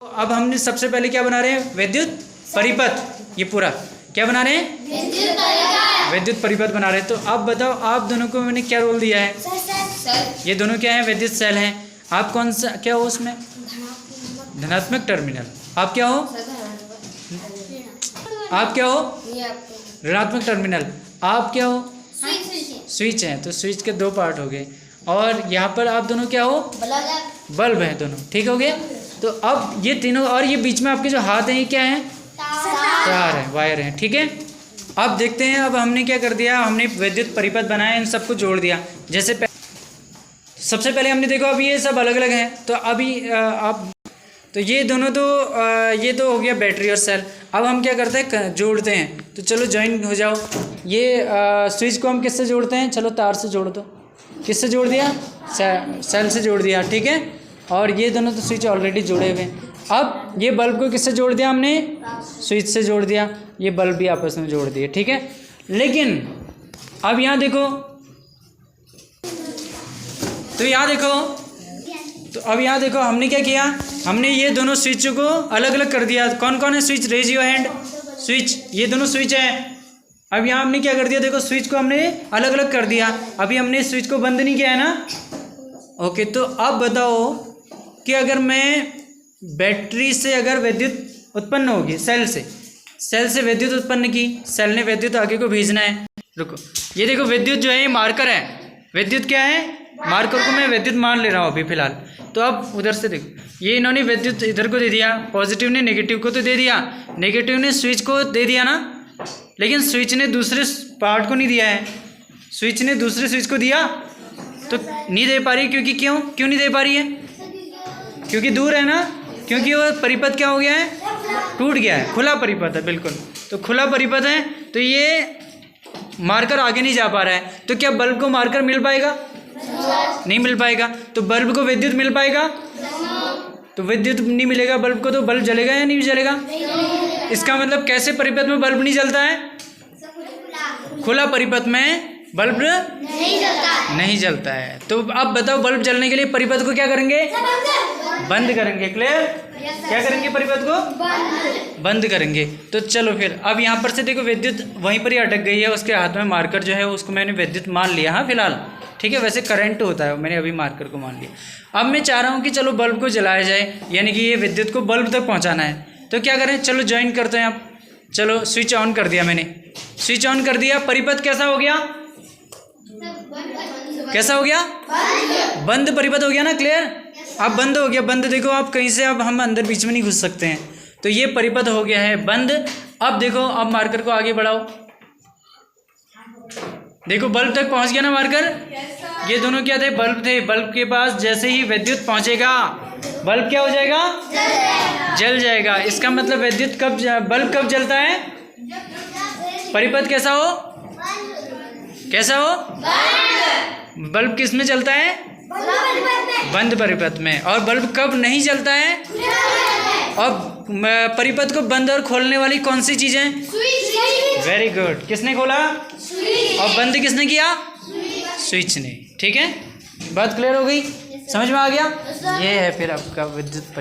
अब हमने सबसे पहले क्या बना रहे हैं, विद्युत परिपथ। ये पूरा क्या बना रहे हैं, विद्युत परिपथ बना रहे हैं। तो अब बताओ, आप दोनों को मैंने क्या रोल दिया है, ये दोनों क्या है, विद्युत सेल हैं। आप कौन सा क्या हो उसमें, धनात्मक टर्मिनल। आप क्या हो, आप क्या हो, ऋणात्मक टर्मिनल। आप क्या हो, स्विच हैं। तो स्विच के दो पार्ट हो गए। और यहाँ पर आप दोनों क्या हो, बल्ब हैं दोनों, ठीक हो गए। तो अब ये तीनों, और ये बीच में आपके जो हाथ हैं ये क्या है, तार है, वायर है, ठीक है। अब देखते हैं, अब हमने क्या कर दिया, हमने विद्युत परिपथ बनाया, इन सबको जोड़ दिया। जैसे सबसे पहले हमने देखो, अब ये सब अलग अलग हैं। तो अभी आप तो ये दोनों तो ये तो हो गया बैटरी और सेल। अब हम क्या करते हैं, जोड़ते हैं। तो चलो ज्वाइन हो जाओ। ये स्विच को हम किससे जोड़ते हैं, चलो तार से जोड़ दो। किससे जोड़ दिया, सेल से जोड़ दिया, ठीक है। और ये दोनों तो स्विच ऑलरेडी जुड़े हुए हैं। अब ये बल्ब को किससे जोड़ दिया हमने, स्विच से जोड़ दिया। ये बल्ब भी आपस में जोड़ दिए, ठीक है। लेकिन अब यहाँ देखो, तो यहाँ देखो, तो अब यहाँ देखो हमने क्या किया, हमने ये दोनों स्विचों को अलग अलग कर दिया। कौन कौन है switch, raise your hand. Switch, ये दोनों स्विच हैं। अब यहाँ हमने क्या कर दिया, देखो स्विच को हमने अलग अलग कर दिया। अभी हमने स्विच को बंद नहीं किया है ना। ओके, तो अब बताओ कि अगर मैं बैटरी से अगर विद्युत उत्पन्न होगी, सेल से विद्युत उत्पन्न की, सेल ने विद्युत आगे को भेजना है। रुको, ये देखो विद्युत जो है ये मार्कर है। विद्युत क्या है, मार्कर को मैं विद्युत मान ले रहा हूँ अभी फिलहाल। तो अब उधर से देखो, ये इन्होंने विद्युत इधर को दे दिया, पॉजिटिव ने नेगेटिव को तो दे दिया, नेगेटिव ने स्विच को दे दिया ना। लेकिन स्विच ने दूसरे पार्ट को नहीं दिया है। स्विच ने दूसरे स्विच को दिया तो नहीं दे पा रही, क्योंकि क्यों नहीं दे पा रही है, क्योंकि दूर है ना। क्योंकि वो परिपथ क्या हो गया है, टूट गया है, खुला परिपथ है, बिल्कुल। तो खुला परिपथ है, तो ये मार्कर आगे नहीं जा पा रहा है। तो क्या बल्ब को मार्कर मिल पाएगा, नहीं मिल पाएगा। तो बल्ब को विद्युत मिल पाएगा, तो विद्युत नहीं मिलेगा बल्ब को, तो बल्ब जलेगा या नहीं जलेगा। इसका मतलब कैसे परिपथ में बल्ब नहीं जलता है, खुला परिपथ में बल्ब नहीं जलता है। तो अब बताओ, बल्ब जलने के लिए परिपथ को क्या करेंगे, बंद करेंगे। क्लियर, क्या करेंगे, परिपथ को बंद करेंगे। तो चलो फिर, अब यहाँ पर से देखो विद्युत वहीं पर ही अटक गई है, उसके हाथ में मार्कर जो है उसको मैंने विद्युत मान लिया, हाँ फिलहाल, ठीक है। वैसे करंट होता है, मैंने अभी मार्कर को मान लिया। अब मैं चाह रहा हूँ कि चलो बल्ब को जलाया जाए, यानी कि ये विद्युत को बल्ब तक पहुँचाना है। तो क्या करें, चलो ज्वाइन करते हैं। आप चलो, स्विच ऑन कर दिया मैंने, स्विच ऑन कर दिया। परिपथ कैसा हो गया, कैसा हो गया, बंद परिपथ हो गया ना। क्लियर, अब बंद हो गया। बंद देखो आप, कहीं से अब हम अंदर बीच में नहीं घुस सकते हैं। तो ये परिपथ हो गया है बंद। अब देखो, अब मार्कर को आगे बढ़ाओ। देखो बल्ब तक पहुंच गया ना मार्कर। ये दोनों क्या थे, बल्ब थे। बल्ब के पास जैसे ही विद्युत पहुंचेगा, बल्ब क्या हो जाएगा, जल जाएगा। इसका मतलब विद्युत कब, बल्ब कब जलता है, परिपथ कैसा हो, कैसा हो, बल्ब किस में चलता है, बंद परिपथ में। और बल्ब कब नहीं जलता है, और परिपथ को बंद और खोलने वाली कौन सी चीजें, वेरी गुड। किसने खोला और बंद किसने किया, स्विच ने, ठीक है। बात क्लियर हो गई, समझ में आ गया। ये है फिर आपका विद्युत